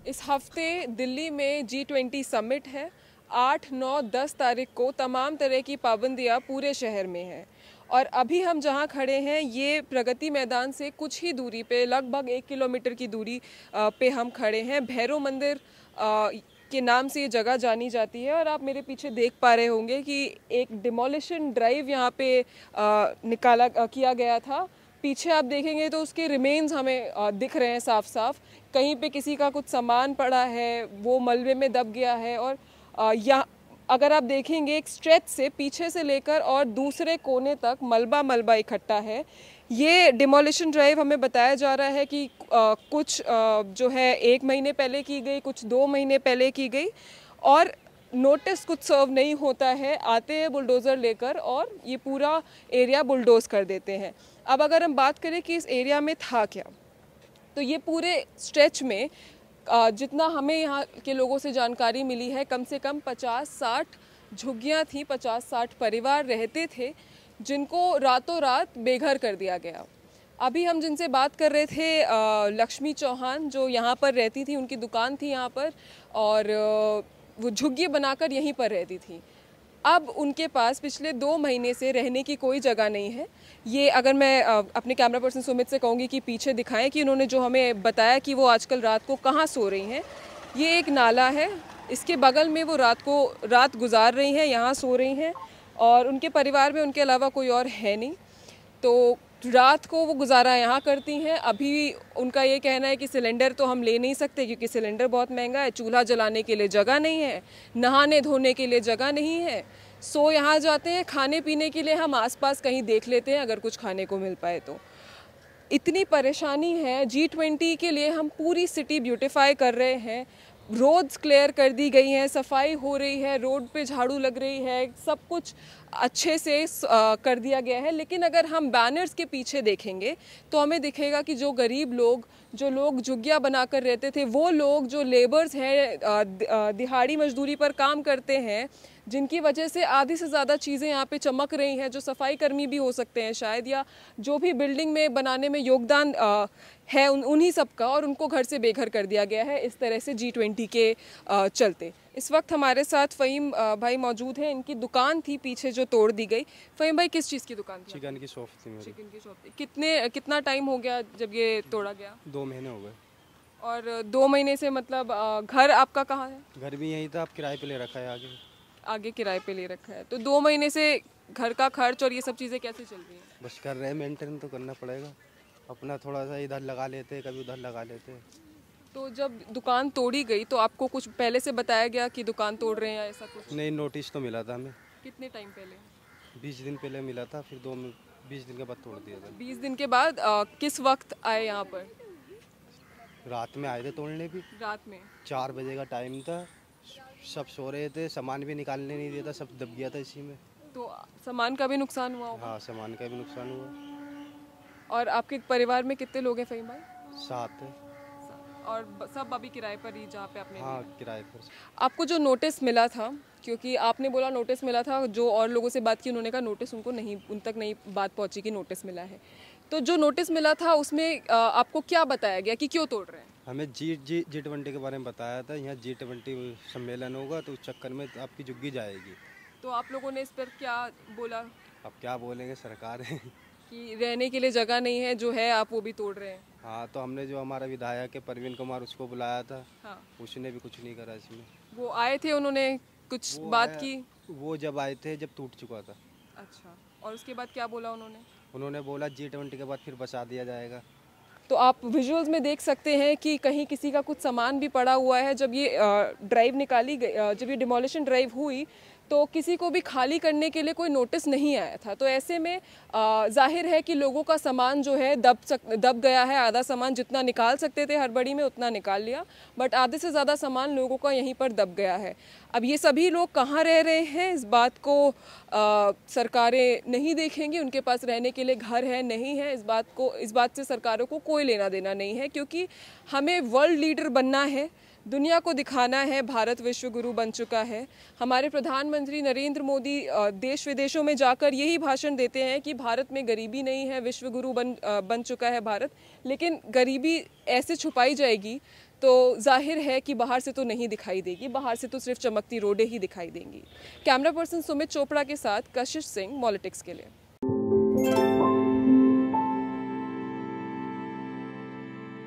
इस हफ्ते दिल्ली में G20 समिट है। 8, 9, 10 तारीख को तमाम तरह की पाबंदियां पूरे शहर में हैं और अभी हम जहां खड़े हैं ये प्रगति मैदान से कुछ ही दूरी पे, लगभग 1 किलोमीटर की दूरी पे हम खड़े हैं। भैरव मंदिर के नाम से ये जगह जानी जाती है और आप मेरे पीछे देख पा रहे होंगे कि एक डिमोलिशन ड्राइव यहाँ पे किया गया था। पीछे आप देखेंगे तो उसके रिमेन्स हमें दिख रहे हैं साफ साफ। कहीं पे किसी का कुछ सामान पड़ा है, वो मलबे में दब गया है और यहाँ अगर आप देखेंगे एक स्ट्रेच से पीछे से लेकर और दूसरे कोने तक मलबा इकट्ठा है। ये डिमोलिशन ड्राइव हमें बताया जा रहा है कि कुछ जो है 1 महीने पहले की गई, कुछ 2 महीने पहले की गई और नोटिस कुछ सर्व नहीं होता है। आते हैं बुलडोज़र लेकर और ये पूरा एरिया बुलडोज़ कर देते हैं। अब अगर हम बात करें कि इस एरिया में था क्या, तो ये पूरे स्ट्रेच में जितना हमें यहाँ के लोगों से जानकारी मिली है, कम से कम 50-60 झुग्गियाँ थी, 50-60 परिवार रहते थे जिनको रातों रात बेघर कर दिया गया। अभी हम जिनसे बात कर रहे थे लक्ष्मी चौहान, जो यहाँ पर रहती थी, उनकी दुकान थी यहाँ पर और वो झुग्गी बनाकर यहीं पर रहती थी। अब उनके पास पिछले 2 महीने से रहने की कोई जगह नहीं है। ये अगर मैं अपने कैमरा पर्सन सुमित से कहूँगी कि पीछे दिखाएं कि उन्होंने जो हमें बताया कि वो आजकल रात को कहाँ सो रही हैं। ये एक नाला है, इसके बगल में वो रात गुजार रही हैं, यहाँ सो रही हैं और उनके परिवार में उनके अलावा कोई और है नहीं, तो रात को वो गुजारा यहाँ करती हैं। अभी उनका ये कहना है कि सिलेंडर तो हम ले नहीं सकते क्योंकि सिलेंडर बहुत महंगा है, चूल्हा जलाने के लिए जगह नहीं है, नहाने धोने के लिए जगह नहीं है, सो यहाँ जाते हैं। खाने पीने के लिए हम आसपास कहीं देख लेते हैं अगर कुछ खाने को मिल पाए तो। इतनी परेशानी है। G20 के लिए हम पूरी सिटी ब्यूटिफाई कर रहे हैं, रोड्स क्लियर कर दी गई हैं, सफाई हो रही है, रोड पे झाड़ू लग रही है, सब कुछ अच्छे से कर दिया गया है। लेकिन अगर हम बैनर्स के पीछे देखेंगे तो हमें दिखेगा कि जो गरीब लोग, जो लोग झुग्गियाँ बनाकर रहते थे, वो लोग जो लेबर्स हैं, दिहाड़ी मजदूरी पर काम करते हैं, जिनकी वजह से आधी से ज़्यादा चीज़ें यहाँ पे चमक रही हैं, जो सफाई कर्मी भी हो सकते हैं शायद, या जो भी बिल्डिंग में बनाने में योगदान है उन्हीं सब का, और उनको घर से बेघर कर दिया गया है इस तरह से G20 के चलते। इस वक्त हमारे साथ फ़हीम भाई मौजूद हैं। इनकी दुकान थी पीछे जो तोड़ दी गई। फ़हीम भाई, किस चीज़ की दुकान थी? चिकन की शॉप थी मेरी। चिकन की शॉप थी। कितना टाइम हो गया जब ये तोड़ा गया? 2 महीने हो गए। और 2 महीने से मतलब घर आपका कहाँ है? घर भी यहीं था, आप किराए पे ले रखा है। आगे किराए पे ले रखा है। तो 2 महीने से घर का खर्च और ये सब चीज़ें कैसे चल रही हैं? बस कर रहे हैं, मेंटेन तो करना पड़ेगा। अपना थोड़ा सा इधर लगा लेते, कभी उधर लगा लेते। तो जब दुकान तोड़ी गई तो आपको कुछ पहले से बताया गया कि दुकान तोड़ रहे हैं या ऐसा कुछ? नहीं, नोटिस तो मिला था हमें। कितने टाइम पहले? 20 दिन पहले मिला था, फिर 20 दिन के बाद तोड़ दिया था। 20 दिन के बाद किस वक्त आए यहाँ पर? रात में आए थे तोड़ने भी। रात में 4 बजे का टाइम था, सब सो रहे थे, सामान भी निकालने नहीं दिया था, सब दब गया था इसी में। तो सामान का भी नुकसान हुआ होगा? हाँ, सामान का भी नुकसान हुआ। और आपके परिवार में कितने लोग हैं फ़हीम भाई? 7 है। और सब अभी किराए पर ही जहाँ पे आपने? हाँ, किराए पर। आपको जो नोटिस मिला था, क्योंकि आपने बोला नोटिस मिला था, जो और लोगों से बात की उन्होंने कहा नोटिस उन तक नहीं बात पहुंची कि नोटिस मिला है। तो जो नोटिस मिला था उसमें आपको क्या बताया गया कि क्यों तोड़ रहे हैं? हमें G20 के बारे में बताया था, यहाँ G20 सम्मेलन होगा तो उस चक्कर में आपकी झुग्गी जाएगी। तो आप लोगों ने इस पर क्या बोला? अब क्या बोलेंगे, सरकार है कि रहने के लिए जगह नहीं है, जो है आप वो भी तोड़ रहे हैं। हाँ, तो हमने जो हमारा विधायक है परवीन कुमार, उसको बुलाया था। हाँ। उसने भी कुछ नहीं करा इसमें। वो आए थे, उन्होंने कुछ बात की? वो जब आए थे जब टूट चुका था। अच्छा, और उसके बाद क्या बोला उन्होंने? उन्होंने बोला G20 के बाद फिर बचा दिया जाएगा। तो आप विजुअल्स में देख सकते हैं कि कहीं किसी का कुछ सामान भी पड़ा हुआ है। जब ये ड्राइव निकाली गई, जब ये डिमोलिशन ड्राइव हुई तो किसी को भी खाली करने के लिए कोई नोटिस नहीं आया था। तो ऐसे में जाहिर है कि लोगों का सामान जो है दब गया है। आधा सामान जितना निकाल सकते थे हड़बड़ी में उतना निकाल लिया, बट आधे से ज़्यादा सामान लोगों का यहीं पर दब गया है। अब ये सभी लोग कहाँ रह रहे हैं, इस बात को सरकारें नहीं देखेंगी। उनके पास रहने के लिए घर है नहीं है, इस बात से सरकारों को कोई लेना देना नहीं है, क्योंकि हमें वर्ल्ड लीडर बनना है, दुनिया को दिखाना है भारत विश्व गुरु बन चुका है। हमारे प्रधानमंत्री नरेंद्र मोदी देश विदेशों में जाकर यही भाषण देते हैं कि भारत में गरीबी नहीं है, विश्व गुरु बन चुका है भारत। लेकिन गरीबी ऐसे छुपाई जाएगी तो जाहिर है कि बाहर से तो नहीं दिखाई देगी, बाहर से तो सिर्फ चमकती रोडें ही दिखाई देंगी। कैमरा पर्सन सुमित चोपड़ा के साथ कशिश सिंह, पॉलिटिक्स के लिए।